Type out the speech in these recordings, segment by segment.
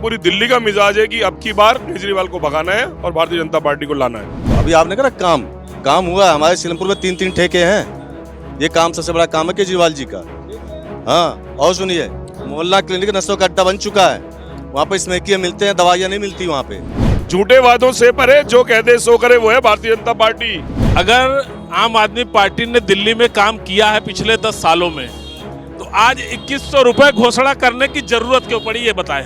पूरी दिल्ली का मिजाज है कि अब की बार केजरीवाल को भगाना है और भारतीय जनता पार्टी को लाना है। अभी आपने कहा काम हुआ। हमारे सीलमपुर में 3 ठेके हैं। ये काम सबसे बड़ा काम है केजरीवाल जी का। हाँ, और सुनिए, मोहल्ला क्लिनिक नसों का अड्डा बन चुका है। वहाँ पे स्मैकियाँ मिलते हैं, दवाइयाँ नहीं मिलती वहाँ पे। झूठे वादों से परे जो कहते सो करे वो है भारतीय जनता पार्टी। अगर आम आदमी पार्टी ने दिल्ली में काम किया है पिछले 10 सालों में, तो आज 2100 रुपए घोषणा करने की जरूरत क्यों पड़ी, ये बताएं।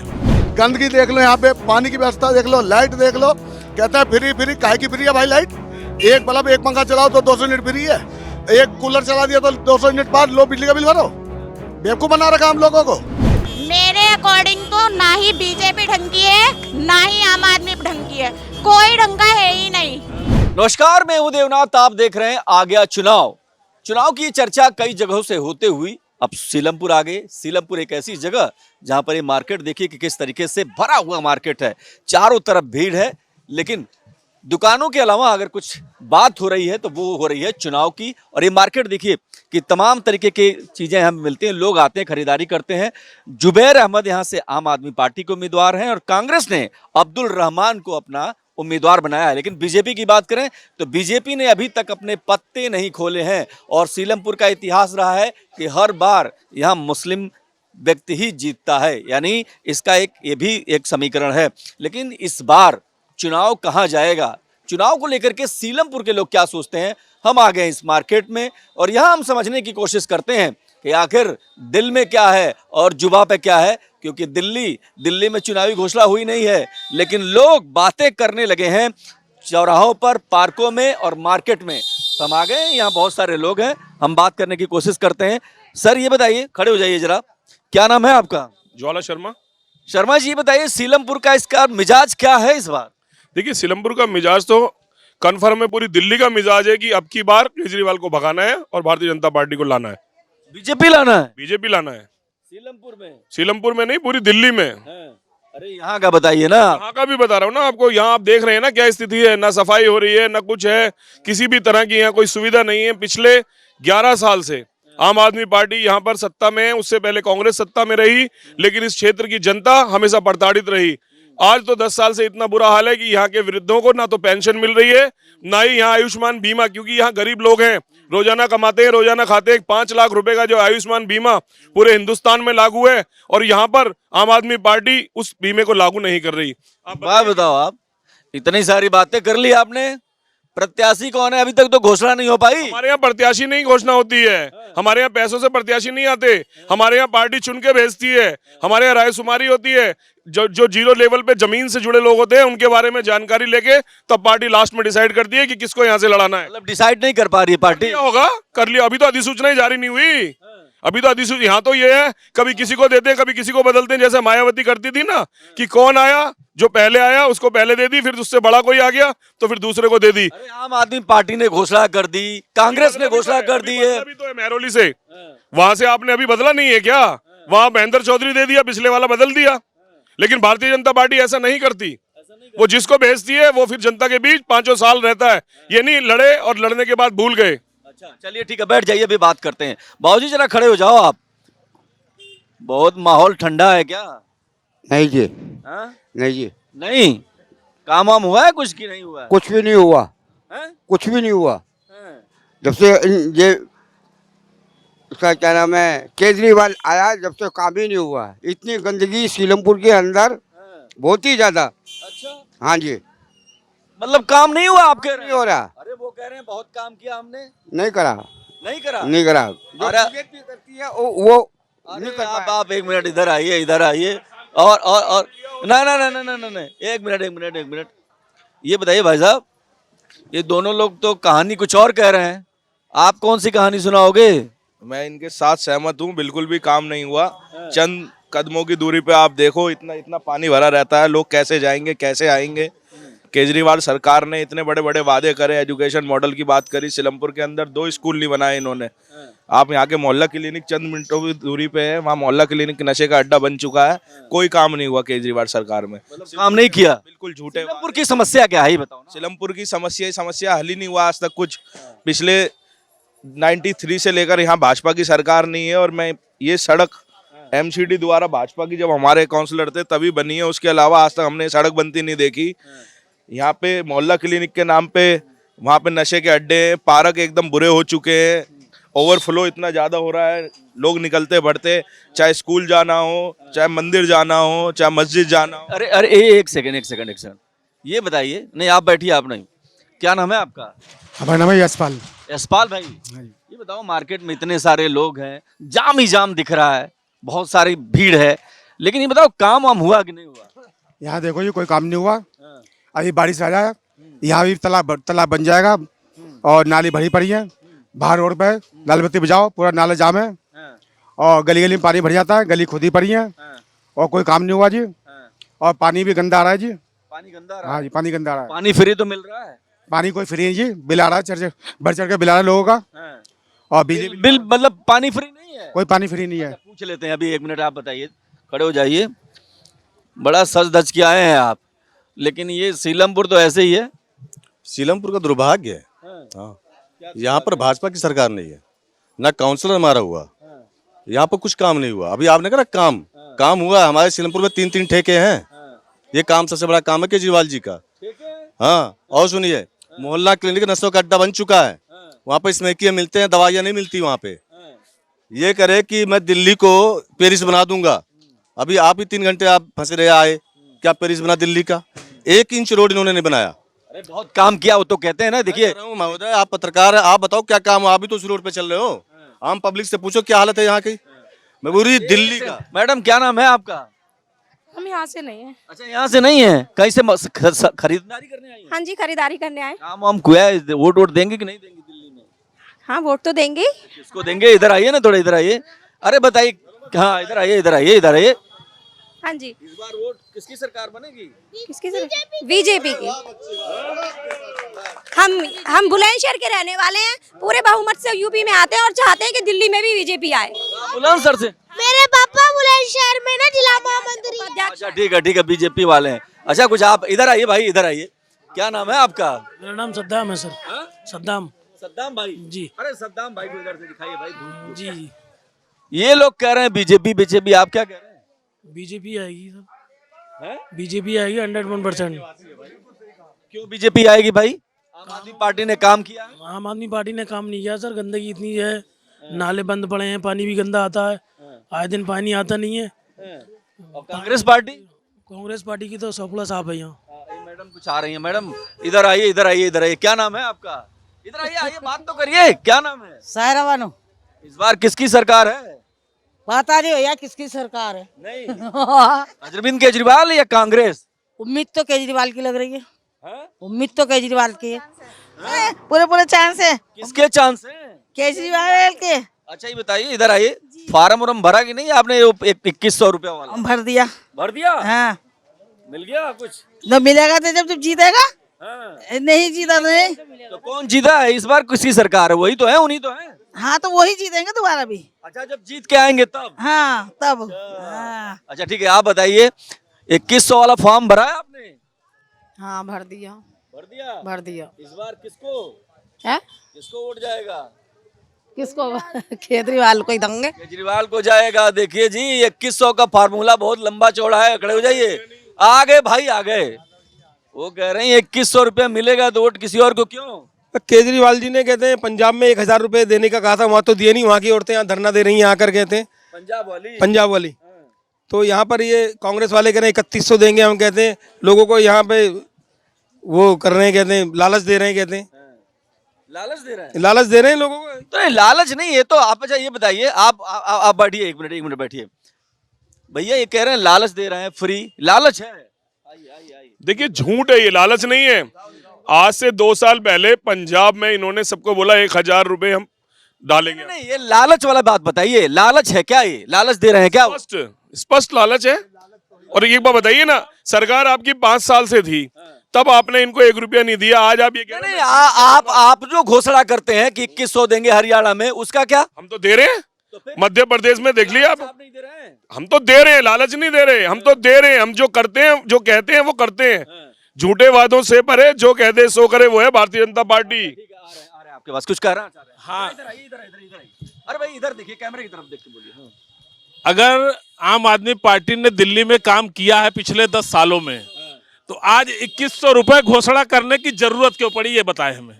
गंदगी देख लो, यहाँ पे पानी की व्यवस्था देख लो, लाइट देख लो। कहता है फ्री काहे की फ्री है भाई लाइट? एक बल्ब एक पंखा चलाओ तो 200 यूनिट फ्री है, एक कूलर चला दिया तो 200 यूनिट बाद लो बिजली का बिल भरो। बेवकूफ बना रखा हम लोगों को। मेरे अकॉर्डिंग तो ना ही बीजेपी ढंग की है, ना ही आम आदमी ढंग की है, कोई ढंग का है ही नहीं। नमस्कार, मैं हूं देवनाथ। आप देख रहे हैं आ गया चुनाव की चर्चा कई जगहों से होते हुई अब सीलमपुर आ गए। सीलमपुर एक ऐसी जगह जहां पर ये मार्केट देखिए कि किस तरीके से भरा हुआ मार्केट है, चारों तरफ भीड़ है। लेकिन दुकानों के अलावा अगर कुछ बात हो रही है तो वो हो रही है चुनाव की। और ये मार्केट देखिए कि तमाम तरीके की चीजें यहाँ मिलती हैं, लोग आते हैं, खरीदारी करते हैं। जुबैर अहमद यहाँ से आम आदमी पार्टी के उम्मीदवार हैं और कांग्रेस ने अब्दुल रहमान को अपना उम्मीदवार बनाया है। लेकिन बीजेपी की बात करें तो बीजेपी ने अभी तक अपने पत्ते नहीं खोले हैं। और सीलमपुर का इतिहास रहा है कि हर बार यहाँ मुस्लिम व्यक्ति ही जीतता है, यानी इसका ये भी एक समीकरण है। लेकिन इस बार चुनाव कहाँ जाएगा, चुनाव को लेकर के सीलमपुर के लोग क्या सोचते हैं, हम आ गए इस मार्केट में और यहाँ हम समझने की कोशिश करते हैं कि आखिर दिल में क्या है और जुबां पे क्या है। क्योंकि दिल्ली में चुनावी घोषणा हुई नहीं है, लेकिन लोग बातें करने लगे हैं चौराहों पर, पार्कों में और मार्केट में। तो हम आ गए, यहाँ बहुत सारे लोग हैं, हम बात करने की कोशिश करते हैं। सर ये बताइए, खड़े हो जाइए जरा, क्या नाम है आपका? ज्वाला शर्मा। शर्मा जी बताइए, सीलमपुर का इसका मिजाज क्या है इस बार? देखिए, सीलमपुर का मिजाज तो कन्फर्म है, पूरी दिल्ली का मिजाज है कि अब की बार केजरीवाल को भगाना है और भारतीय जनता पार्टी को लाना है। बीजेपी लाना है? बीजेपी लाना है। सीलमपुर में नहीं, पूरी दिल्ली में। अरे यहाँ का बताइए ना। यहाँ का भी बता रहा हूँ ना आपको। यहाँ आप देख रहे हैं ना क्या स्थिति है, ना सफाई हो रही है, ना कुछ है, किसी भी तरह की यहाँ कोई सुविधा नहीं है। पिछले 11 साल से आम आदमी पार्टी यहाँ पर सत्ता में है, उससे पहले कांग्रेस सत्ता में रही, लेकिन इस क्षेत्र की जनता हमेशा प्रताड़ित रही। आज तो 10 साल से इतना बुरा हाल है कि यहाँ के वृद्धों को ना तो पेंशन मिल रही है, ना ही यहाँ आयुष्मान बीमा, क्योंकि यहाँ गरीब लोग हैं, रोजाना कमाते हैं, रोजाना खाते हैं। 5 लाख रुपए का जो आयुष्मान बीमा पूरे हिंदुस्तान में लागू है और यहाँ पर आम आदमी पार्टी उस बीमे को लागू नहीं कर रही। बात बताओ, आप इतनी सारी बातें कर ली आपने, प्रत्याशी कौन है? अभी तक तो घोषणा नहीं हो पाई। हमारे यहाँ प्रत्याशी नहीं घोषणा होती है, हमारे यहाँ पैसों से प्रत्याशी नहीं आते, हमारे यहाँ पार्टी चुन के भेजती है, हमारे यहाँ रायशुमारी होती है। जो जीरो लेवल पे जमीन से जुड़े लोग होते हैं उनके बारे में जानकारी लेके तब पार्टी लास्ट में डिसाइड करती है कि किसको यहाँ से लड़ाना है। मतलब डिसाइड नहीं कर पा रही है पार्टी? क्या होगा, कर लिया। अभी तो अधिसूचना ही जारी नहीं हुई, अभी तो अधिसूचना। यहाँ तो ये है, कभी किसी को देते हैं, कभी किसी को बदलते हैं, जैसे मायावती करती थी ना कि कौन आया, जो पहले आया उसको पहले दे दी, फिर उससे बड़ा कोई आ गया तो फिर दूसरे को दे दी। अरे आम आदमी पार्टी ने घोषणा कर दी, कांग्रेस ने घोषणा कर दी है। अभी तो है महरौली से, वहां से आपने अभी बदला नहीं है क्या? वहां महेंद्र चौधरी दे दिया, पिछले वाला बदल दिया। लेकिन भारतीय जनता पार्टी ऐसा नहीं करती, वो जिसको भेजती है वो फिर जनता के बीच 5 साल रहता है। ये नहीं लड़े और लड़ने के बाद भूल गए। अच्छा चलिए ठीक है, बैठ जाइए, अभी बात करते हैं। बाबूजी जरा खड़े हो जाओ आप। बहुत माहौल ठंडा है क्या? नहीं जी। हाँ? नहीं जी, नहीं, काम वाम हुआ है कुछ की नहीं हुआ है? कुछ भी नहीं हुआ। हैं? कुछ भी नहीं हुआ हैं? जब से ये उसका क्या नाम है केजरीवाल आया, जब से काम ही नहीं हुआ। इतनी गंदगी सीलमपुर के अंदर, बहुत ही ज्यादा। अच्छा, हाँ जी, मतलब काम नहीं हुआ आप कह रहे नहीं हैं? हो रहा। अरे वो कह रहे हैं बहुत काम किया हमने। नहीं करा, नहीं करा? नहीं करा। जो अरे- बीजेपी करती है वो नहीं अरे कर पाया। आप 1 मिनट इधर आइए, इधर आइए। और ना ना ना ना ना ना, 1 मिनट। ये बताइए भाई साहब, ये दोनों लोग तो कहानी कुछ और कह रहे हैं, आप कौन सी कहानी सुनाओगे? मैं इनके साथ सहमत हूँ, बिल्कुल भी काम नहीं हुआ। चंद कदमों की दूरी पे आप देखो, इतना पानी भरा रहता है, लोग कैसे जाएंगे, कैसे आएंगे। केजरीवाल सरकार ने इतने बड़े बड़े वादे करे, एजुकेशन मॉडल की बात करी, सीलमपुर के अंदर 2 स्कूल नहीं बनाए इन्होंने। आप यहाँ के मोहल्ला क्लिनिक चंद मिनटों की दूरी पे है, वहाँ मोहल्ला क्लिनिक नशे का अड्डा बन चुका है। कोई काम नहीं हुआ केजरीवाल सरकार में, काम नहीं किया। बिल्कुल झूठे। सीलमपुर की समस्या क्या है ये बताओ ना। सीलमपुर की समस्या हल ही नहीं हुआ आज तक कुछ। पिछले 93 से लेकर यहाँ भाजपा की सरकार नहीं है और मैं ये सड़क एमसीडी द्वारा भाजपा की जब हमारे काउंसलर थे तभी बनी है, उसके अलावा आज तक हमने सड़क बनती नहीं देखी। यहाँ पे मोहल्ला क्लिनिक के नाम पे वहाँ पे नशे के अड्डे हैं, पार्क एकदम बुरे हो चुके हैं, ओवरफ्लो इतना ज़्यादा हो रहा है, लोग निकलते बढ़ते, चाहे स्कूल जाना हो, चाहे मंदिर जाना हो, चाहे मस्जिद जाना हो। अरे अरे एक सेकंड ये बताइए, नहीं आप बैठिए, आप नहीं, क्या नाम है आपका? हमारा नाम है यशपाल। यशपाल भाई, ये बताओ मार्केट में इतने सारे लोग हैं, जाम ही जाम दिख रहा है, बहुत सारी भीड़ है, लेकिन ये बताओ काम वाम हुआ कि नहीं हुआ? यहाँ देखो ये कोई काम नहीं हुआ, अभी बारिश आ जाए यहाँ भी तालाब बन जाएगा और नाली भरी पड़ी है, बाहर रोड पे लाल बत्ती बजाओ, पूरा नाला जाम है और गली गली में पानी भर जाता है, गली खुद ही पड़ी है और कोई काम नहीं हुआ जी। और पानी भी गंदा आ रहा है जी। पानी गंदा आ रहा है? हाँ जी, पानी गंदा आ रहा है। पानी फ्री तो मिल रहा है? पानी कोई फ्री नहीं जी, बिल आ रहा है, बढ़ चढ़ के बिल आ रहा है लोगों का। और बिजली बिल मतलब पानी फ्री नहीं है? कोई पानी फ्री नहीं है। पूछ लेते हैं अभी, 1 मिनट आप बताइए, खड़े हो जाइए, बड़ा सज धज के आए हैं आप, लेकिन ये सीलमपुर तो ऐसे ही है। सीलमपुर का दुर्भाग्य है। हाँ, यहाँ पर भाजपा की सरकार नहीं है, ना काउंसलर हमारा हुआ, यहाँ पर कुछ काम नहीं हुआ। अभी आपने कहा काम हुआ, हमारे सीलमपुर में 3 ठेके हैं, ये काम सबसे बड़ा काम है केजरीवाल जी का। हाँ, और सुनिए, मोहल्ला क्लिनिक नसों का अड्डा बन चुका है, वहाँ पे स्मैकियाँ मिलते हैं, दवाइयाँ नहीं मिलती वहाँ पे। ये करे कि मैं दिल्ली को पेरिस बना दूंगा, अभी आप ही 3 घंटे आप फंसे रहे आए, क्या पेरिस बना दिल्ली का? 1 इंच रोड इन्होंने नहीं बनाया। अरे बहुत काम किया, वो तो कहते हैं ना। देखिए महोदय, आप पत्रकार है, आप बताओ क्या काम हुआ? आप भी तो उस रोड पे चल रहे हो, आम पब्लिक से पूछो क्या हालत है यहाँ की। मैं पूरी दिल्ली का। मैडम क्या नाम है आपका? हम यहाँ से नहीं है। अच्छा, यहाँ से नहीं है, कहीं से खरीदारी करने आई हैं? हाँ जी, खरीदारी करने आए। काम वाम कुआ है, वोट देंगे कि नहीं देंगे दिल्ली में? हाँ, वोट तो देंगे। किसको देंगे? इधर आइए ना, थोड़ा इधर आइए। अरे बताइए, हाँ इधर आइए, इधर आइए, इधर आइए। हाँ जी। इस बार वोट किसकी सरकार बनेगी? किसकी सर? बीजेपी की। हम बुलंदशहर के रहने वाले हैं, पूरे बहुमत से यूपी में आते हैं और चाहते हैं कि दिल्ली में भी बीजेपी आए। बुलंदशहर से? मेरे पापा बुलंदशहर में ना जिला महामंत्री। अच्छा ठीक है, बीजेपी वाले हैं। अच्छा, कुछ आप इधर आइए भाई, इधर आइए। क्या नाम है आपका? मेरा नाम सद्दाम है सर। सद्दाम सद्दाम भाई जी। अरे सद्दाम भाई को इधर से दिखाइए भाई। जी जी, ये लोग कह रहे हैं बीजेपी, आप क्या कह रहे हैं? बीजेपी आएगी सर, बीजेपी आएगी 101%। क्यों बीजेपी आएगी भाई? आम आदमी पार्टी ने काम किया है? आम आदमी पार्टी ने काम नहीं किया सर, गंदगी इतनी है, नाले बंद पड़े हैं, पानी भी गंदा आता है, आए दिन पानी आता नहीं है। और कांग्रेस पार्टी की तो सफला साफ है यहाँ। मैडम कुछ आ रही है, मैडम इधर आइए, इधर आइए, इधर आइए। क्या नाम है आपका? इधर आइए, आइए बात तो करिए। क्या नाम है? सायरा बानो। इस बार किसकी सरकार है? बता रही हो यार किसकी सरकार है? नहीं अरविंद केजरीवाल या कांग्रेस? उम्मीद तो केजरीवाल की लग रही है। उम्मीद तो केजरीवाल की है। पूरे चांस है। किसके चांस है? केजरीवाल के। अच्छा ये बताइए, इधर आइए, फार्म उरम भरा कि नहीं आपने? 2100 रुपया वाला भर दिया। भर दिया? हाँ, मिल गया कुछ? तो मिलेगा तो जब तुम जीतेगा। नहीं जीता नहीं तो कौन जीता है इस बार? किसकी सरकार है? वही तो है, उन्हीं तो है। हाँ, तो वही जीतेंगे दोबारा भी। अच्छा, जब जीत के आएंगे तब? हाँ, तब। हाँ। अच्छा ठीक है, आप बताइए, 2100 वाला फॉर्म भरा है आपने? हाँ, भर दिया। भर दिया। इस बार किसको है? किसको वोट जाएगा? किसको? केजरीवाल को ही देंगे। केजरीवाल को जाएगा। देखिए जी, 2100 का फार्मूला बहुत लंबा चौड़ा है। खड़े हो जाइए, आ गए भाई, आ गए। वो कह रहे हैं 2100 रुपया मिलेगा तो वोट किसी और को क्यों? केजरीवाल जी ने कहते हैं पंजाब में 1000 रुपए देने का कहा था, वहाँ तो दिए नहीं, वहाँ की औरतें यहाँ धरना दे रही हैं आकर, कहते हैं पंजाब वाली। तो यहाँ पर ये कांग्रेस वाले कह रहे हैं 3100 देंगे, हम कहते हैं लोगों को यहाँ पे वो कर रहे हैं, कहते हैं लालच दे रहे हैं, कहते हैं लालच दे रहे हैं लोगों को। तो लालच नहीं है तो आप, अच्छा ये बताइए, आप बैठिए, एक मिनट बैठिए भैया। ये कह रहे हैं लालच दे रहे हैं, फ्री लालच है? देखिए झूठ है, ये लालच नहीं है। आज से 2 साल पहले पंजाब में इन्होंने सबको बोला 1000 रुपए हम डालेंगे। नहीं, ये लालच वाला बात बताइए, लालच है क्या? ये लालच दे रहे हैं क्या? स्पष्ट लालच है। और एक बात बताइए ना, सरकार आपकी 5 साल से थी, तब आपने इनको 1 रुपया नहीं दिया। आज आप ये कह रहे हैं आप जो घोषणा करते हैं कि 2100 देंगे हरियाणा में, उसका क्या? हम तो दे रहे हैं। मध्य प्रदेश में देख लिया आप, हम तो दे रहे हैं, लालच नहीं दे रहे, हम तो दे रहे हैं। हम जो करते हैं, जो कहते हैं वो करते हैं। झूठे वादों से परे जो कहते सो करे, वो है भारतीय जनता पार्टी। आपके पास कुछ कह रहा है? हाँ, इधर, अरे भाई इधर देखिए, कैमरे की तरफ देख के बोलिए। अगर आम आदमी पार्टी ने दिल्ली में काम किया है पिछले 10 सालों में, तो आज 2100 रुपए घोषणा करने की जरूरत क्यों पड़ी, ये बताएं हमें।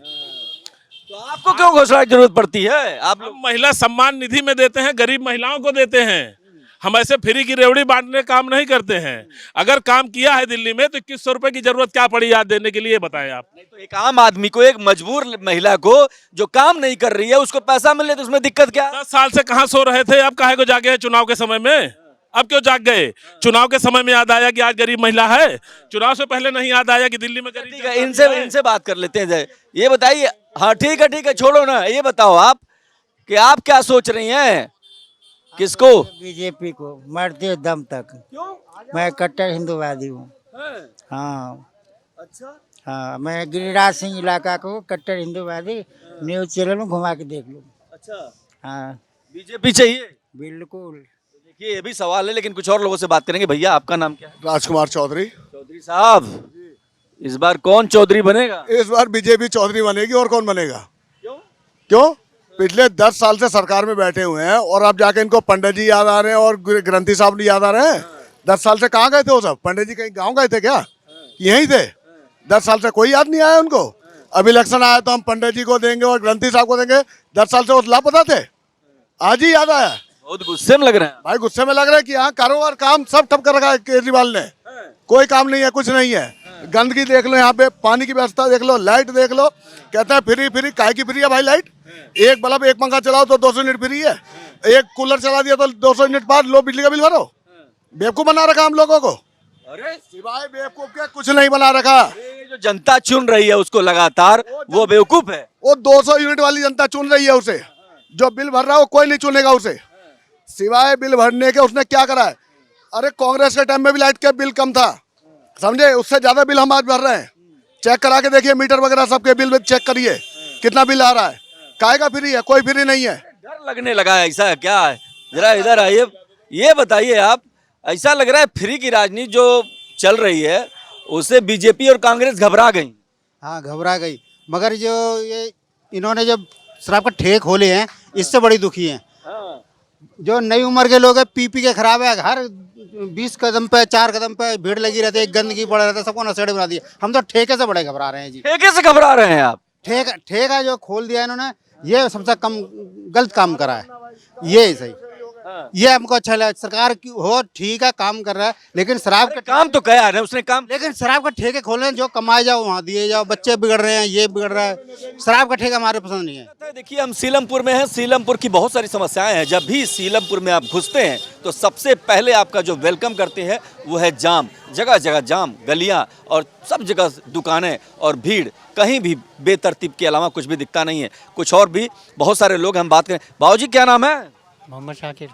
तो आपको क्यों घोषणा की जरूरत पड़ती है? आप हम महिला सम्मान निधि में देते हैं, गरीब महिलाओं को देते हैं। हम ऐसे फ्री की रेवड़ी बांटने काम नहीं करते हैं। अगर काम किया है दिल्ली में तो 2100 रुपए की जरूरत क्या पड़ी याद देने के लिए, बताएं आप। नहीं तो एक आम आदमी को, एक मजबूर महिला को जो काम नहीं कर रही है उसको पैसा मिले तो उसमें दिक्कत क्या है? 10 साल से कहाँ सो रहे थे, अब काहे को जागे हैं चुनाव के समय में? अब क्यों जाग गए? चुनाव के समय में याद आया कि आज गरीब महिला है, चुनाव से पहले नहीं याद आया कि दिल्ली में गरीब। ठीक है, इनसे बात कर लेते हैं। ये बताइए, हाँ ठीक है छोड़ो ना, ये बताओ आप कि आप क्या सोच रही हैं, किसको? बीजेपी को मरते दम तक। क्यों? मैं कट्टर हिंदूवादी हूँ। हाँ अच्छा, हाँ, मैं गिरिराज सिंह इलाका को कट्टर हिंदूवादी न्यूज चैनल में घुमा के देख लूँ। अच्छा, हाँ बीजेपी चाहिए? बिल्कुल। देखिए ये भी सवाल है, लेकिन कुछ और लोगों से बात करेंगे। भैया आपका नाम क्या है? राजकुमार चौधरी। चौधरी साहब, इस बार कौन चौधरी बनेगा? इस बार बीजेपी चौधरी बनेगी, और कौन बनेगा? क्यों? क्यों? पिछले 10 साल से सरकार में बैठे हुए हैं और अब जाके इनको पंडित जी याद आ रहे हैं और ग्रंथी साहब नहीं याद आ रहे हैं। 10 साल से कहाँ गए थे वो सब? पंडित जी कहीं गाँव गए थे क्या? यहीं थे? 10 साल से कोई याद नहीं आया उनको। अब इलेक्शन आया तो हम पंडित जी को देंगे और ग्रंथी साहब को देंगे। 10 साल से वो लापता थे, आज ही याद आया। बहुत गुस्से में लग रहे हैं भाई, गुस्से में लग रहा है कि यहाँ कारोबार काम सब ठप कर रखा है केजरीवाल ने। कोई काम नहीं है, कुछ नहीं है। गंदगी देख लो, यहाँ पे पानी की व्यवस्था देख लो, लाइट देख लो। कहते हैं फ्री फ्री, काहे की फ्री है भाई लाइट? एक बल्ब एक पंखा चलाओ तो 200 यूनिट फ्री है। एक कूलर चला दिया तो 200 यूनिट बाद लो बिजली का बिल भरो। बेवकूफ बना रखा हम लोगों को। अरे सिवाय बेवकूफ के कुछ नहीं बना रखा। ये जो जनता चुन रही है उसको लगातार, वो बेवकूफ है। वो 200 यूनिट वाली जनता चुन रही है उसे। जो बिल भर रहा है वो कोई नहीं चुनेगा उसे, सिवाय बिल भरने के। उसने क्या करा है? अरे कांग्रेस के टाइम में भी लाइट के बिल कम था, समझे? उससे ज्यादा बिल हम आज भर रहे हैं। चेक करा के देखिए, मीटर वगैरह सबके बिल चेक करिए कितना बिल आ रहा है। काहे का फ्री है? कोई फ्री नहीं है। डर लगने लगा है, ऐसा क्या है? जरा इधर आइए, ये बताइए आप। ऐसा लग रहा है फ्री की राजनीति जो चल रही है उससे बीजेपी और कांग्रेस घबरा गई। हाँ घबरा गई, मगर जो ये इन्होंने जब शराब का ठेके खोले हैं इससे बड़ी दुखी हैं। जो नई उम्र के लोग हैं पी के खराब है। हर 20 कदम पे 4 कदम पे भीड़ लगी रहती है, गंदगी पड़ रहता है, सबको नशेड़ी बना दिया। हम तो ठेके से बड़े घबरा रहे हैं जी। ठेके से घबरा रहे हैं आप? ठेका जो खोल दिया इन्होंने, ये सबसे कम गलत काम करा है। ये सही, ये हमको अच्छा लगा। सरकार की हो ठीक है, काम कर रहा है, लेकिन शराब का काम तो कया है उसने काम, लेकिन शराब का ठेके खोलने जो कमाए जाओ वहाँ दिए जाओ। बच्चे बिगड़ रहे हैं, ये बिगड़ रहा है। शराब का ठेका हमारे पसंद नहीं है। देखिए हम सीलमपुर में हैं, सीलमपुर की बहुत सारी समस्याएं हैं। जब भी सीलमपुर में आप घुसते हैं तो सबसे पहले आपका जो वेलकम करते हैं वो है जाम। जगह जगह जाम, गलियां और सब जगह दुकानें और भीड़। कहीं भी बेतरतीब के अलावा कुछ भी दिखता नहीं है। कुछ और भी बहुत सारे लोग, हम बात करें। बाबूजी क्या नाम है? मोहम्मद शाकिर।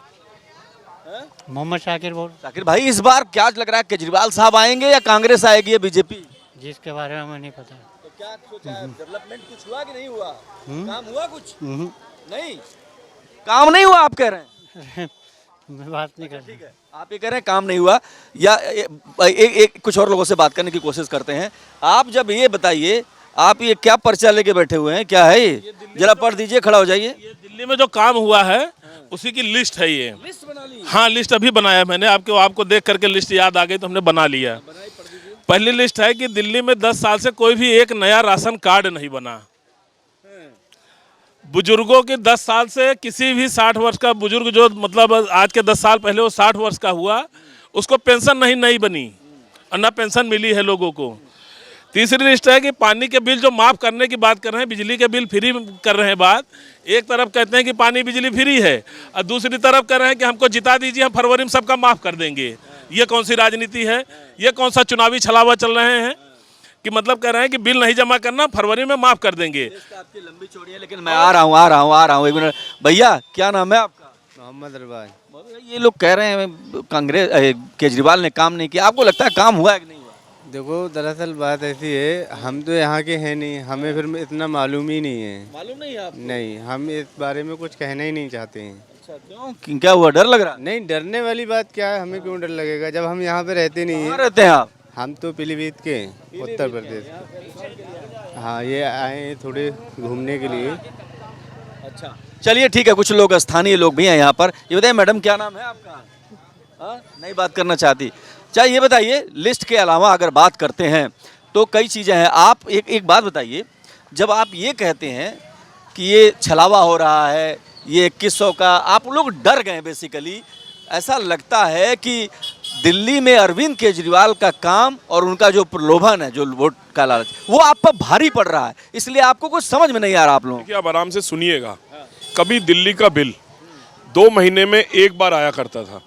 मोहम्मद शाकिर बोल। शाकिर भाई, इस बार क्या लग रहा है, केजरीवाल साहब आएंगे या कांग्रेस आएगी या बीजेपी? जिसके बारे में हमें नहीं पता। तो क्या सोचा है? डेवलपमेंट कुछ हुआ कि नहीं हुआ? काम हुआ कुछ? नहीं, काम नहीं हुआ आप कह रहे हैं? मैं बात नहीं कर। ठीक है, आप ये कह रहे हैं काम नहीं हुआ, या एक कुछ और लोगों से बात करने की कोशिश करते हैं। आप जब ये बताइए, आप ये क्या पर्चा लेके बैठे हुए हैं, क्या है ये? जरा पढ़ दीजिए, खड़ा हो जाइए। ये दिल्ली में जो काम हुआ है उसी की लिस्ट है ये। लिस्ट बना ली? हाँ, लिस्ट अभी बनाया मैंने। आपको देख करके लिस्ट याद आ गई तो हमने बना लिया। पहली लिस्ट है कि दिल्ली में 10 साल से कोई भी एक नया राशन कार्ड नहीं बना। बुजुर्गों के 10 साल से किसी भी 60 वर्ष का बुजुर्ग, जो मतलब आज के 10 साल पहले वो 60 वर्ष का हुआ, उसको पेंशन नहीं बनी और ना पेंशन मिली है लोगों को। तीसरी लिस्ट है कि पानी के बिल जो माफ़ करने की बात कर रहे हैं, बिजली के बिल फ्री कर रहे हैं बात। एक तरफ कहते हैं कि पानी बिजली फ्री है और दूसरी तरफ कह रहे हैं कि हमको जिता दीजिए, हम फरवरी में सबका माफ़ कर देंगे। ये कौन सी राजनीति है? ये कौन सा चुनावी छलावा चल रहे हैं कि मतलब कह रहे हैं कि बिल नहीं जमा करना, फरवरी में माफ़ कर देंगे। आपकी लंबी चौड़ी है, लेकिन मैं आ रहा हूँ 1 मिनट। भैया क्या नाम है आपका? मोहम्मद रबाई। ये लोग कह रहे हैं कांग्रेस केजरीवाल ने काम नहीं किया, आपको लगता है काम हुआ है कि नहीं हुआ? देखो दरअसल बात ऐसी है, हम तो यहाँ के हैं नहीं, हमें फिर इतना मालूम ही नहीं है। मालूम नहीं है आपको? नहीं, हम इस बारे में कुछ कहना ही नहीं चाहते हैं। अच्छा, क्यों? क्या हुआ, डर लग रहा? नहीं, डरने वाली बात क्या है, हमें क्यों डर लगेगा जब हम यहाँ पे रहते नहीं कहाँ हैं। रहते हैं आप? हम तो पीलीभीत के, उत्तर प्रदेश। हाँ, ये आए हैं थोड़े घूमने के लिए। अच्छा, चलिए ठीक है, कुछ लोग स्थानीय लोग भी हैं यहाँ पर। ये बताइए मैडम, क्या नाम है आपका? हाँ, नहीं बात करना चाहती। चलिए ये बताइए, लिस्ट के अलावा अगर बात करते हैं तो कई चीज़ें हैं। आप एक बात बताइए, जब आप ये कहते हैं कि ये छलावा हो रहा है, ये 2100 का, आप लोग डर गए बेसिकली। ऐसा लगता है कि दिल्ली में अरविंद केजरीवाल का काम और उनका जो प्रलोभन है, जो वोट का लालच, वो आप पर भारी पड़ रहा है, इसलिए आपको कुछ समझ में नहीं आ रहा आप लोगों को। देखिए, आप आराम से सुनिएगा। कभी दिल्ली का बिल 2 महीने में एक बार आया करता था,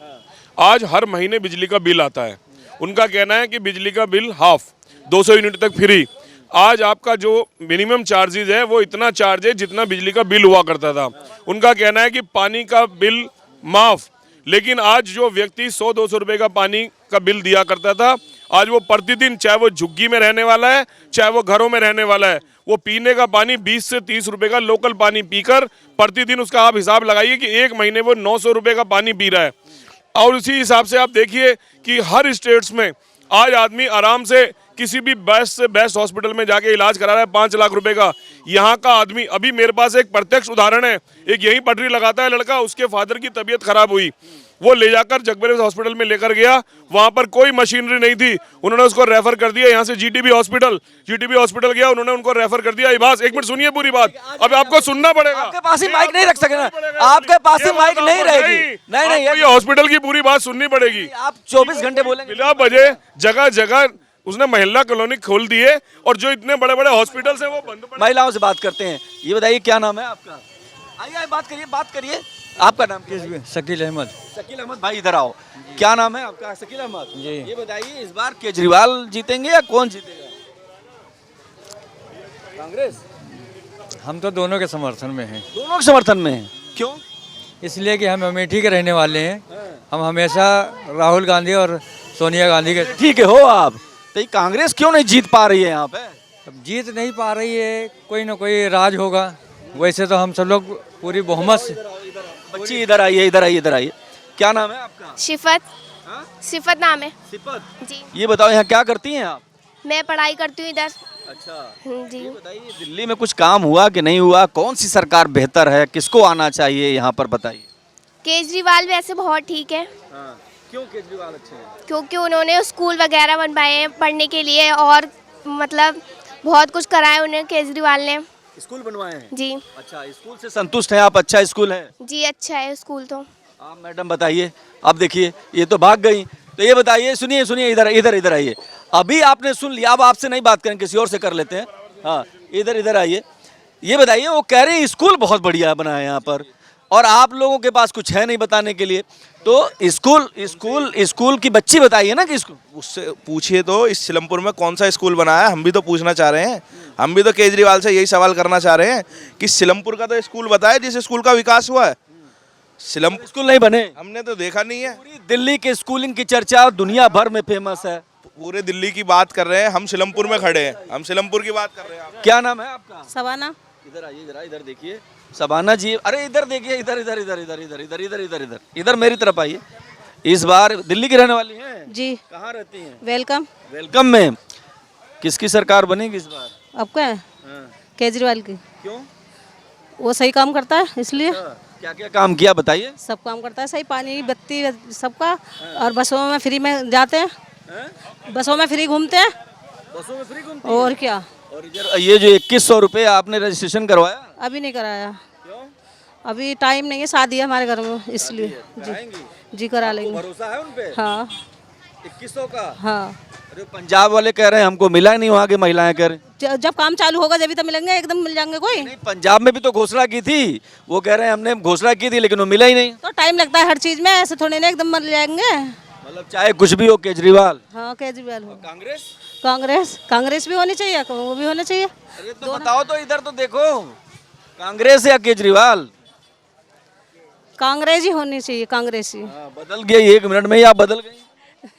आज हर महीने बिजली का बिल आता है। उनका कहना है कि बिजली का बिल हाफ 200 यूनिट तक फ्री। आज आपका जो मिनिमम चार्जेज है वो इतना चार्ज है जितना बिजली का बिल हुआ करता था। उनका कहना है कि पानी का बिल माफ, लेकिन आज जो व्यक्ति 100-200 रुपए का पानी का बिल दिया करता था, आज वो प्रतिदिन, चाहे वो झुग्गी में रहने वाला है चाहे वो घरों में रहने वाला है, वो पीने का पानी 20 से 30 रुपए का लोकल पानी पीकर प्रतिदिन, उसका आप हिसाब लगाइए कि एक महीने वो 900 रुपए का पानी पी रहा है। और उसी हिसाब से आप देखिए कि हर स्टेट्स में आज आदमी आराम से किसी भी बेस्ट से बेस्ट हॉस्पिटल में जाके इलाज करा रहा है 5 लाख रुपए का। यहाँ का आदमी, अभी मेरे पास एक प्रत्यक्ष उदाहरण है, एक यही पटरी लगाता है लड़का, उसके फादर की तबीयत खराब हुई, वो ले जाकर जगबरे हॉस्पिटल में लेकर गया, वहां पर कोई मशीनरी नहीं थी, उन्होंने उसको रेफर कर दिया यहाँ से जीटीबी हॉस्पिटल गया, उन्होंने उनको रेफर कर दिया। बस एक मिनट सुनिए पूरी बात, अब आपको सुनना पड़ेगा। आपके पास ही माइक नहीं रख सके ना, आपके पास ही माइक नहीं रहेगी। नहीं, ये हॉस्पिटल की पूरी बात सुननी पड़ेगी। आप 24 घंटे बोलेंगे। बिना बजे जगह जगह उसने महिला कॉलोनी खोल दिए, और जो इतने बड़े बड़े हॉस्पिटल्स हैं वो बंद पड़े। महिलाओं से बात करते हैं। ये बताइए, क्या नाम है आपका? आइए बात करिए। आपका नाम क्या है? शकील अहमद। शकील अहमद भाई, इधर आओ। क्या नाम है आपका? शकील अहमद जी। ये बताइए, इस बार केजरीवाल जीतेंगे या कौन जीतेगा? कांग्रेस? हम तो दोनों के समर्थन में हैं। दोनों के समर्थन में हैं। क्यों? इसलिए कि हम अमेठी के रहने वाले हैं। हम हमेशा राहुल गांधी और सोनिया गांधी के। ठीक है, हो आप तो ये कांग्रेस क्यों नहीं जीत पा रही है यहाँ पे? अब जीत नहीं पा रही है, कोई ना कोई राज होगा। वैसे तो हम सब लोग पूरी बहुमत से। बच्ची इधर आइए। क्या नाम है आपका? सिफत नाम है सिफत जी। ये बताओ, यहाँ क्या करती हैं आप? मैं पढ़ाई करती हूँ इधर। अच्छा जी। ये बताइए, दिल्ली में कुछ काम हुआ कि नहीं हुआ? कौन सी सरकार बेहतर है, किसको आना चाहिए यहाँ पर, बताइए। केजरीवाल वैसे बहुत ठीक है। क्यों केजरीवाल अच्छे हैं? क्योंकि उन्होंने स्कूल वगैरह बनवाए हैं पढ़ने के लिए, और मतलब बहुत कुछ कराया उन्हें केजरीवाल ने। स्कूल बनवाए हैं जी। अच्छा, स्कूल से संतुष्ट हैं आप? अच्छा स्कूल है जी, अच्छा है स्कूल तो। आप मैडम बताइए। अब देखिए, ये तो भाग गई। तो ये बताइए, सुनिए, इधर आइए। अभी आपने सुन लिया, अब आपसे नहीं बात करेंगे, किसी और से कर लेते हैं। हाँ, इधर आइए। ये बताइए, वो कह रहे हैं स्कूल बहुत बढ़िया बना है यहाँ पर, और आप लोगों के पास कुछ है नहीं बताने के लिए। तो स्कूल की बच्ची बताइए ना कि स्कूल। उससे पूछिए तो, इस सिलमपुर में कौन सा स्कूल बना है, हम भी तो पूछना चाह रहे हैं। हम भी तो केजरीवाल से यही सवाल करना चाह रहे हैं कि सिलमपुर का तो स्कूल बताए जिस स्कूल का विकास हुआ है। सिलमपुर स्कूल नहीं बने, हमने तो देखा नहीं है। पूरी दिल्ली के स्कूलिंग की चर्चा दुनिया भर में फेमस है। पूरे दिल्ली की बात कर रहे हैं, हम सिलमपुर में खड़े हैं, हम सिलमपुर की बात कर रहे हैं। क्या नाम है आपका? सवाना। इधर आइए जरा, इधर देखिए। सबाना जी, अरे इधर देखिए, इधर मेरी तरफ आइए। इस बार दिल्ली की रहने वाली हैं जी। कहाँ रहती हैं? वेलकम में किसकी सरकार बनेगी इस बार? आपका है केजरीवाल की। क्यों? वो सही काम करता है इसलिए। क्या क्या काम किया बताइए। सब काम करता है सही, पानी बत्ती सबका, और बसों में फ्री में जाते हैं, बसों में फ्री घूमते हैं। बसों में फ्री घूमते और क्या। और इधर ये जो 2100 रुपये आपने रजिस्ट्रेशन करवाया? अभी नहीं कराया। क्यों? अभी टाइम नहीं है, शादी है हमारे घर में इसलिए। जी करा लेंगे। भरोसा है उन पे? हाँ। 2100 का? हाँ। अरे पंजाब वाले कह रहे हैं हमको मिला नहीं, वहाँ के महिलाएं कह रहे। जब काम चालू होगा जब तो मिलेंगे, एकदम मिल जाएंगे कोई। नहीं, पंजाब में भी तो घोषणा की थी, वो कह रहे हैं हमने घोषणा की थी लेकिन वो मिला ही नहीं। तो टाइम लगता है हर चीज में, ऐसे थोड़े ना एकदम मिल जाएंगे। मतलब चाहे कुछ भी हो, केजरीवाल। हाँ, केजरीवाल हो। कांग्रेस भी होनी चाहिए, वो भी होना चाहिए। अरे तो बताओ तो, इधर तो देखो, कांग्रेस या केजरीवाल? कांग्रेस ही होनी चाहिए, कांग्रेस ही। बदल गई 1 मिनट में ही, आप बदल गई।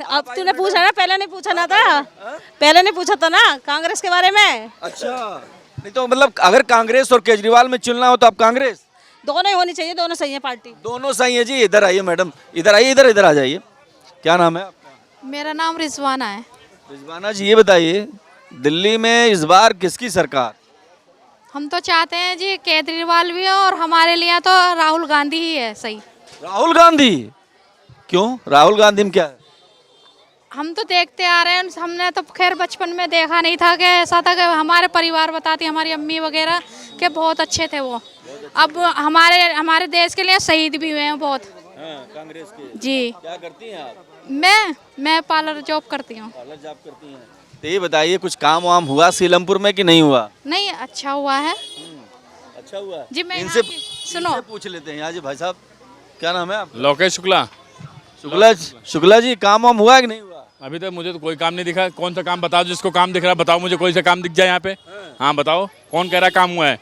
अब तूने पूछा ना, पहले नहीं पूछा ना था। पहले नहीं पूछा था ना कांग्रेस के बारे में। अच्छा, नहीं तो मतलब अगर कांग्रेस और केजरीवाल में चुनना हो तो आप कांग्रेस? दोनों ही होनी चाहिए, दोनों सही है पार्टी। दोनों सही है जी। इधर आइए मैडम, इधर आइए, इधर आ जाइए। क्या नाम है आपका? मेरा नाम रिजवाना है। रिजवाना जी, ये बताइए, दिल्ली में इस बार किसकी सरकार? हम तो चाहते हैं जी केजरीवाल भी हो और हमारे लिए तो राहुल गांधी ही है सही। राहुल गांधी क्यों? राहुल गांधी में क्या है? हम तो देखते आ रहे हैं, हमने तो खैर बचपन में देखा नहीं था कि ऐसा था कि हमारे परिवार बताती हमारी अम्मी वगैरह कि बहुत अच्छे थे वो। अब हमारे देश के लिए शहीद भी हुए हैं बहुत। कांग्रेस के जी। क्या करती हैं आप? मैं पार्लर जॉब करती हूँ। पार्लर जॉब करती हैं। तो ये बताइए कुछ काम वाम हुआ सीलमपुर में कि नहीं हुआ? नहीं, अच्छा हुआ है। अच्छा हुआ जी। मैं इनसे सुनो पूछ लेते हैं यहाँ जी। भाई साहब क्या नाम है आप? लोकेश शुक्ला। शुक्ला जी काम वाम हुआ है कि नहीं हुआ? अभी तक मुझे तो कोई काम नहीं दिखा। कौन सा काम बताओ, जिसको काम दिख रहा है बताओ मुझे, कोई सा काम दिख जाए यहाँ पे। हाँ बताओ, कौन कह रहा है काम हुआ है?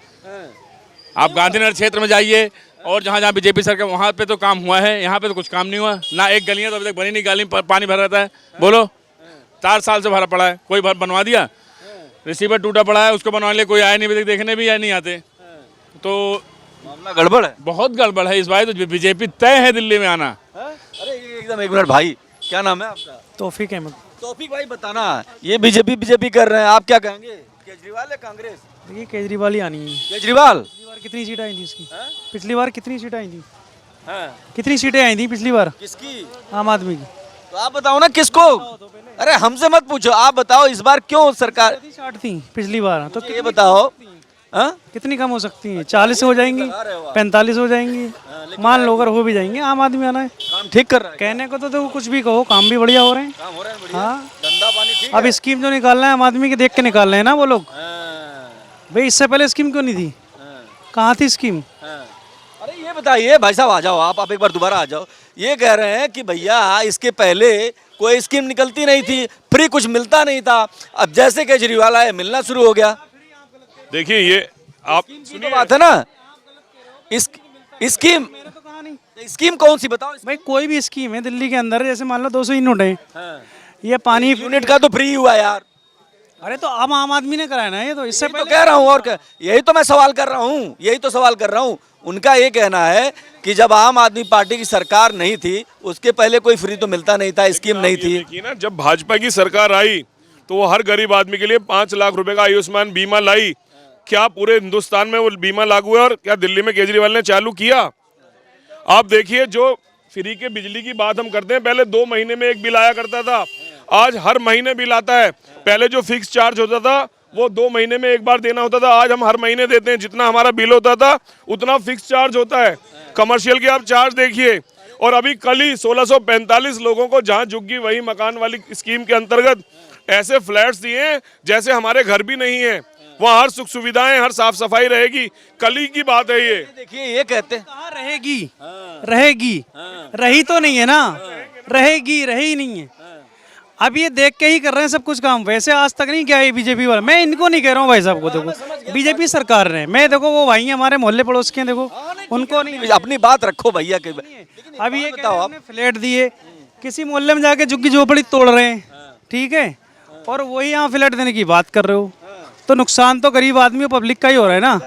आप गांधीनगर क्षेत्र में जाइए और जहाँ जहाँ बीजेपी सरकार वहाँ पे तो काम हुआ है, यहाँ पे तो कुछ काम नहीं हुआ ना। एक गलियाँ तो अभी तक बनी नहीं, गली में पानी भरा रहता है। बोलो 4 साल से भरा पड़ा है, कोई बनवा दिया? रिसीवर टूटा पड़ा है, उसको बनवाने कोई आया नहीं, अभी तक देखने भी आए नहीं आते। तो मामला गड़बड़ है, बहुत गड़बड़ है इस बार। तो बीजेपी तय है दिल्ली में आना। अरे एकदम। एक मिनट भाई, क्या नाम है आपका? तौफीक अहमद। तौफीक भाई बताना, ये बीजेपी कर रहे हैं, आप क्या कहेंगे? केजरीवाल या कांग्रेस? देखिए केजरीवाल ही आनी है। केजरीवाल। पिछली बार कितनी सीटें आई थी इसकी? पिछली बार कितनी सीटें आई थी? कितनी सीटें आई थी पिछली बार? किसकी? आम आदमी की। तो आप बताओ ना किसको? अरे हमसे मत पूछो, आप बताओ इस बार क्यों सरकार 60 थी पिछली बार, तो ये बताओ कितनी कम हो सकती है? 40 हो जाएंगी, 45 हो जाएंगी, मान लो अगर हो भी जाएंगे। आम आदमी आना है, काम ठीक कर रहा है। कहने को तो कुछ भी कहो, काम भी बढ़िया हो रहे हैं। काम हो रहा है बढ़िया। हाँ, धंधा पानी ठीक अब स्कीम जो निकाल रहे हैं आम आदमी के देख के निकाल रहे हैं ना वो लोग। भाई इससे पहले स्कीम क्यों नहीं थी? कहाँ थी स्कीम? अरे ये बताइए भाई साहब, आ जाओ आप एक बार दोबारा आ जाओ। ये कह रहे हैं कि भैया इसके पहले कोई स्कीम निकलती नहीं थी, फ्री कुछ मिलता नहीं था, अब जैसे केजरीवाल आए मिलना शुरू हो गया। देखिए ये आप सुनिए बात है ना, स्कीम कौन सी बताओ? भाई कोई भी स्कीम है दिल्ली के अंदर, जैसे मान लो 200 यूनिट है, ये पानी यूनिट का तो फ्री हुआ यार। अरे तो अब आम आदमी ने कराया ना ये, तो इससे तो कह रहा हूँ और यही तो मैं सवाल कर रहा हूँ, उनका ये कहना है कि जब आम आदमी पार्टी की सरकार नहीं थी उसके पहले कोई फ्री तो मिलता नहीं था, स्कीम नहीं थी। देखिए ना, जब भाजपा की सरकार आई तो वो हर गरीब आदमी के लिए 5 लाख रुपए का आयुष्मान बीमा लाई। क्या पूरे हिंदुस्तान में वो बीमा लागू है? और क्या दिल्ली में केजरीवाल ने चालू किया? आप देखिए, जो फ्री के बिजली की बात हम करते हैं, पहले 2 महीने में एक बिल आया करता था, आज हर महीने बिल आता है। पहले जो फिक्स चार्ज होता था वो 2 महीने में एक बार देना होता था, आज हम हर महीने देते हैं। जितना हमारा बिल होता था उतना फिक्स चार्ज होता है। कमर्शियल के आप चार्ज देखिए। और अभी कल ही 1645 लोगों को जहां झुग्गी वही मकान वाली स्कीम के अंतर्गत ऐसे फ्लैट्स दिए जैसे हमारे घर भी नहीं है। वहाँ हर सुख सुविधाएं, हर साफ सफाई रहेगी। कल ही की बात है ये। देखिए ये कहते हैं कहाँ रहेगी, रही तो नहीं है ना, रहेगी, रही नहीं है। अब ये देख के ही कर रहे हैं सब कुछ काम, वैसे आज तक नहीं क्या है बीजेपी वाला। मैं इनको नहीं कह रहा हूँ भाई साहब को, देखो बीजेपी सरकार रहे, मैं देखो वो भाई हमारे मोहल्ले पड़ोस के, देखो उनको नहीं। अपनी बात रखो भैया के। अभी ये बताओ, आपने फ्लैट दिए, किसी मोहल्ले में जाके झुग्गी झोपड़ी तोड़ रहे हैं, ठीक है, और वही यहाँ फ्लैट देने की बात कर रहे हो, तो नुकसान तो गरीब आदमी और पब्लिक का ही हो रहा है ना।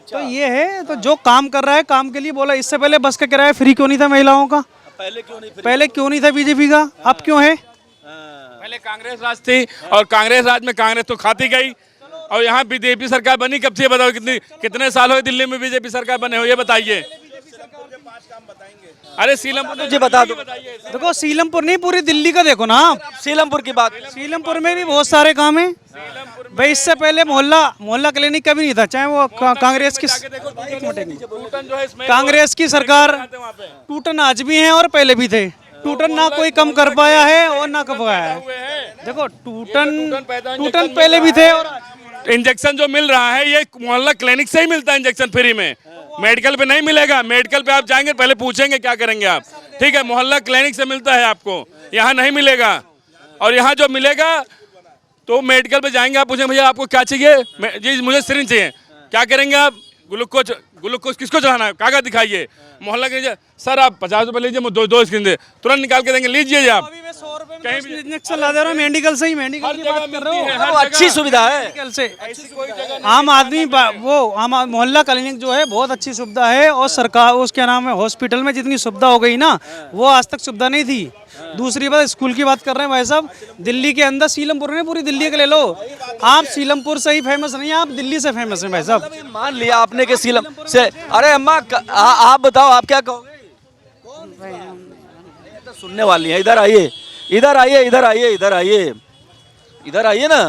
तो ये है, तो जो काम कर रहा है काम के लिए बोला। इससे पहले बस का किराया फ्री क्यों नहीं था महिलाओं का? पहले क्यों नहीं था बीजेपी का, अब क्यों है? पहले कांग्रेस राज थी और कांग्रेस राज में कांग्रेस तो खाती गई, और यहाँ बीजेपी सरकार बनी कब से? बताओ कितने साल हो दिल्ली में बीजेपी सरकार बने हो, ये बताइए। अरे सीलमपुर मुझे बता दो। देखो सीलमपुर नहीं, पूरी दिल्ली का देखो ना आप। सीलमपुर की बात, सीलमपुर में भी बहुत सारे काम हैं भाई। इससे पहले मोहल्ला क्लिनिक कभी नहीं था, चाहे वो कांग्रेस की सरकार। टूटन आज भी है और पहले भी थे। टूटन ना कोई कम कर पाया है और ना कर पाया है। देखो टूटन पहले भी थे। और इंजेक्शन जो मिल रहा है ये मोहल्ला क्लिनिक से ही मिलता है इंजेक्शन फ्री में, मेडिकल पे नहीं मिलेगा। मेडिकल पे आप जाएंगे पहले पूछेंगे क्या करेंगे आप, ठीक है। मोहल्ला क्लिनिक से मिलता है आपको, यहाँ नहीं मिलेगा। और यहाँ जो मिलेगा तो मेडिकल पे जाएंगे, आप पूछेंगे भैया आपको क्या चाहिए? जी मुझे सिरिंज चाहिए। क्या करेंगे आप? ग्लूकोज किसको चढ़ाना है? कागज दिखाइए। मोहल्ला के सर आप 50 रुपए लीजिए, दो स्क्रीन दे, तुरंत निकाल के देंगे, लीजिए आप। कहीं भी इंजेक्शन ला दे रहा हूँ मेडिकल से ही, मेडिकल की बात कर रहा हूँ, अच्छी सुविधा है मेडिकल से। आम आदमी वो मोहल्ला क्लिनिक जो है बहुत अच्छी सुविधा है। और सरकार उसके नाम है हॉस्पिटल में जितनी सुविधा हो गई ना, वो आज तक सुविधा नहीं थी। दूसरी बात स्कूल की बात कर रहे हैं भाई साहब, दिल्ली के अंदर सीलमपुर में पूरी दिल्ली के ले लो, आप सीलमपुर से ही फेमस नहीं है, आप दिल्ली से फेमस हैं भाई साहब। मान लिया आपने कि सीलम से, अरे अम्मा आप बताओ आप क्या कहोगे? तो सुनने वाली है, इधर आइए इधर आइए इधर आइए इधर आइए इधर आइए ना,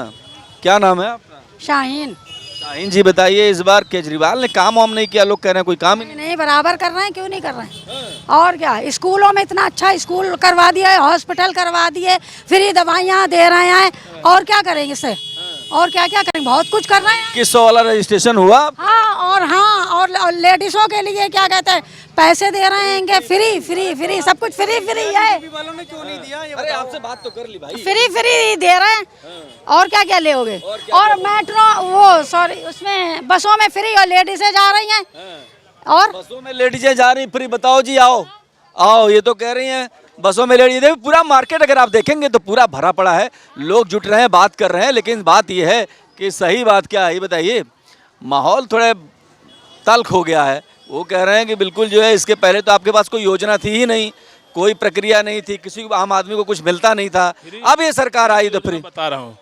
क्या नाम है आपका? शाहीन। शाहीन जी बताइए, इस बार केजरीवाल ने काम वाम नहीं किया, लोग कह रहे हैं कोई काम ही नहीं, बराबर कर रहे हैं, क्यों नहीं कर रहे हैं? और क्या, स्कूलों में इतना अच्छा स्कूल करवा दिया है, हॉस्पिटल करवा दिए, फ्री दवाइयाँ दे रहे हैं, और क्या करेंगे इससे? और क्या क्या करेंगे, बहुत कुछ कर रहे हैं। 2100 वाला रजिस्ट्रेशन हुआ? हाँ, और लेडीजों के लिए क्या कहते हैं, पैसे दे रहे हैं, फ्री फ्री फ्री, सब कुछ फ्री फ्री है। वालों ने क्यों नहीं दिया? अरे आपसे बात तो कर ली भाई। फ्री फ्री दे रहे हैं, और क्या क्या लेोगे? और मेट्रो उसमें बसों में फ्री, और लेडीजें जा रही हैं, और बसों में लेडीजें जा रही फ्री, बताओ जी, आओ आओ, ये तो कह रही हैं बसों में लेडीज। पूरा मार्केट अगर आप देखेंगे तो पूरा भरा पड़ा है, लोग जुट रहे हैं, बात कर रहे हैं, लेकिन बात ये है कि सही बात क्या है ये बताइए। माहौल थोड़ा तल्ख हो गया है, वो कह रहे हैं कि बिल्कुल जो है, इसके पहले तो आपके पास कोई योजना थी ही नहीं, कोई प्रक्रिया नहीं थी, किसी को आम आदमी को कुछ मिलता नहीं था, अब ये सरकार आई तो फ्री। बता रहा हूँ,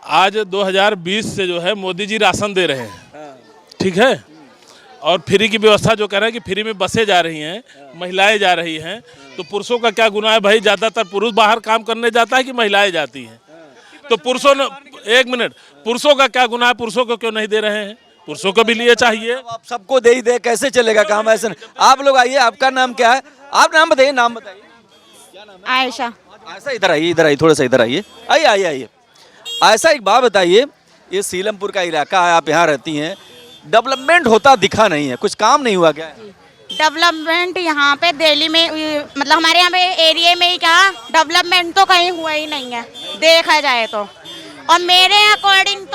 आज 2020 से जो है मोदी जी राशन दे रहे हैं, ठीक है, और फ्री की व्यवस्था जो कह रहे हैं कि फ्री में बसें जा रही हैं, महिलाएं जा रही हैं, तो पुरुषों का क्या गुनाह है भाई? ज़्यादातर पुरुष बाहर काम करने जाता है कि महिलाएं जाती हैं? तो पुरुषों ने, एक मिनट, पुरुषों का क्या गुनाह है? पुरुषों को क्यों नहीं दे रहे हैं? पुरुषों को भी लिए चाहिए। आप सबको दे ही दे, कैसे चलेगा काम ऐसे? आप लोग आइए, आपका नाम क्या है? आप नाम बताइए, नाम बताइए। क्या नाम है? आयशा। आयशा, इधर आइए इधर आइए, थोड़ा सा इधर आइए, आइए आइए आइए। आयशा, एक बात बताइए, ये सीलमपुर का इलाका है, आप यहाँ रहती हैं, डेवलपमेंट होता दिखा नहीं है, कुछ काम नहीं हुआ क्या? डेवलपमेंट यहाँ पे दिल्ली में, मतलब हमारे यहाँ पे एरिया में ही क्या डेवलपमेंट तो कहीं हुआ ही नहीं है देखा जाए तो। और मेरे अकॉर्डिंग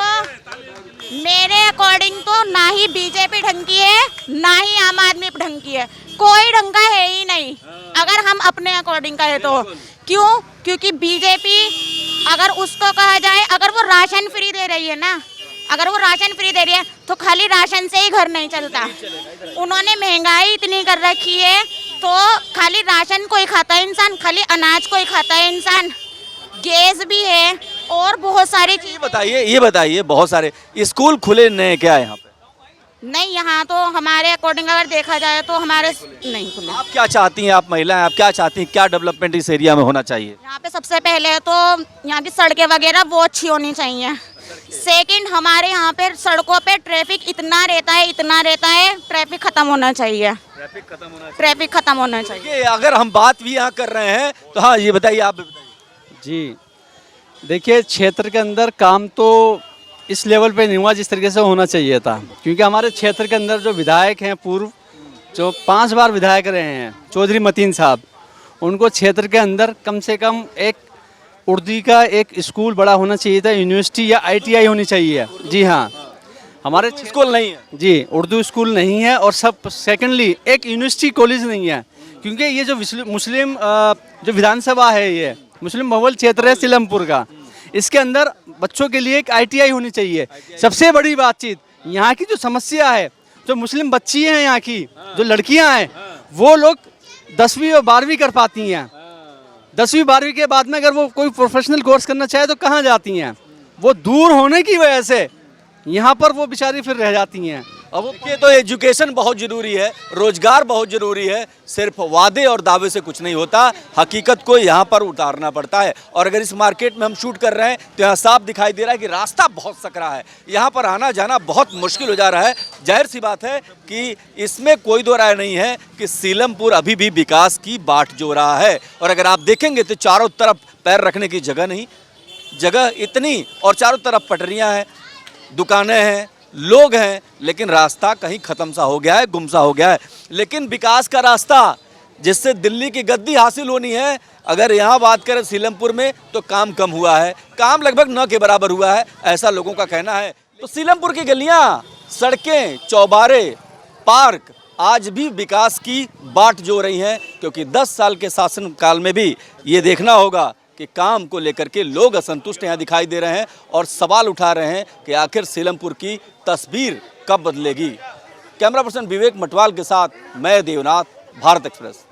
तो ना ही बीजेपी ढंग की है, ना ही आम आदमी ढंग की है, कोई ढंग का है ही नहीं अगर हम अपने अकॉर्डिंग कहें तो। क्यों? क्योंकि बीजेपी अगर उसको कहा जाए, अगर वो राशन फ्री दे रही है ना, अगर वो राशन फ्री दे रही है तो खाली राशन से ही घर नहीं चलता। उन्होंने महंगाई इतनी कर रखी है, तो खाली राशन कोई खाता है इंसान, खाली अनाज कोई खाता है इंसान, गैस भी है और बहुत सारी चीज़। ये बताइए, बहुत सारे स्कूल खुले नए क्या है यहाँ पे? नहीं, यहाँ तो हमारे अकॉर्डिंग अगर देखा जाए तो हमारे नहीं खुले। आप क्या चाहती हैं, आप महिलाएं, आप क्या चाहती हैं, क्या डेवलपमेंट इस एरिया में होना चाहिए? यहाँ पे सबसे पहले तो यहाँ की सड़कें वगैरह वो अच्छी होनी चाहिए। सेकंड, हमारे यहाँ पे सड़कों पे ट्रैफिक इतना रहता है, ट्रैफिक खत्म होना चाहिए। ट्रैफिक खत्म होना चाहिए। अगर हम बात भी यहाँ कर रहे हैं तो हाँ, ये बताइए, आप भी बताइए। जी देखिए, क्षेत्र के अंदर काम तो इस लेवल पे नहीं हुआ जिस तरीके से होना चाहिए था, क्योंकि हमारे क्षेत्र के अंदर जो विधायक हैं, पूर्व जो 5 बार विधायक रहे हैं, चौधरी मतीन साहब, उनको क्षेत्र के अंदर कम से कम एक उर्दू का एक स्कूल बड़ा होना चाहिए था, यूनिवर्सिटी या ITI होनी चाहिए। जी हाँ, हमारे स्कूल नहीं है जी, उर्दू स्कूल नहीं है, और सब सेकेंडली एक यूनिवर्सिटी कॉलेज नहीं है, क्योंकि ये जो मुस्लिम जो विधानसभा है, ये मुस्लिम बहुल क्षेत्र है सीलमपुर का, इसके अंदर बच्चों के लिए एक ITI होनी चाहिए। सबसे बड़ी बातचीत यहाँ की जो समस्या है, जो मुस्लिम बच्ची हैं यहाँ की, जो लड़कियाँ हैं, वो लोग 10वीं और 12वीं कर पाती हैं, 10वीं 12वीं के बाद में अगर वो कोई प्रोफेशनल कोर्स करना चाहे तो कहाँ जाती हैं? वो दूर होने की वजह से यहाँ पर वो बेचारी फिर रह जाती हैं। अब देखिए, तो एजुकेशन बहुत ज़रूरी है, रोजगार बहुत ज़रूरी है, सिर्फ वादे और दावे से कुछ नहीं होता, हकीकत को यहाँ पर उतारना पड़ता है। और अगर इस मार्केट में हम शूट कर रहे हैं तो यहाँ साफ दिखाई दे रहा है कि रास्ता बहुत सकरा है, यहाँ पर आना जाना बहुत मुश्किल हो जा रहा है। जाहिर सी बात है कि इसमें कोई दो राय नहीं है कि सीलमपुर अभी भी विकास की बाट जो रहा है। और अगर आप देखेंगे तो चारों तरफ पैर रखने की जगह नहीं, जगह इतनी, और चारों तरफ पटरियाँ हैं, दुकानें हैं, लोग हैं, लेकिन रास्ता कहीं ख़त्म सा हो गया है, गुम सा हो गया है। लेकिन विकास का रास्ता जिससे दिल्ली की गद्दी हासिल होनी है, अगर यहाँ बात करें सीलमपुर में, तो काम कम हुआ है, काम लगभग न के बराबर हुआ है, ऐसा लोगों का कहना है। तो सीलमपुर की गलियाँ, सड़कें, चौबारे, पार्क आज भी विकास की बाट जो रही हैं, क्योंकि 10 साल के शासनकाल में भी ये देखना होगा कि काम को लेकर के लोग असंतुष्ट यहाँ दिखाई दे रहे हैं और सवाल उठा रहे हैं कि आखिर सीलमपुर की तस्वीर कब बदलेगी। कैमरा पर्सन विवेक मटवाल के साथ मैं देवनाथ, भारत एक्सप्रेस।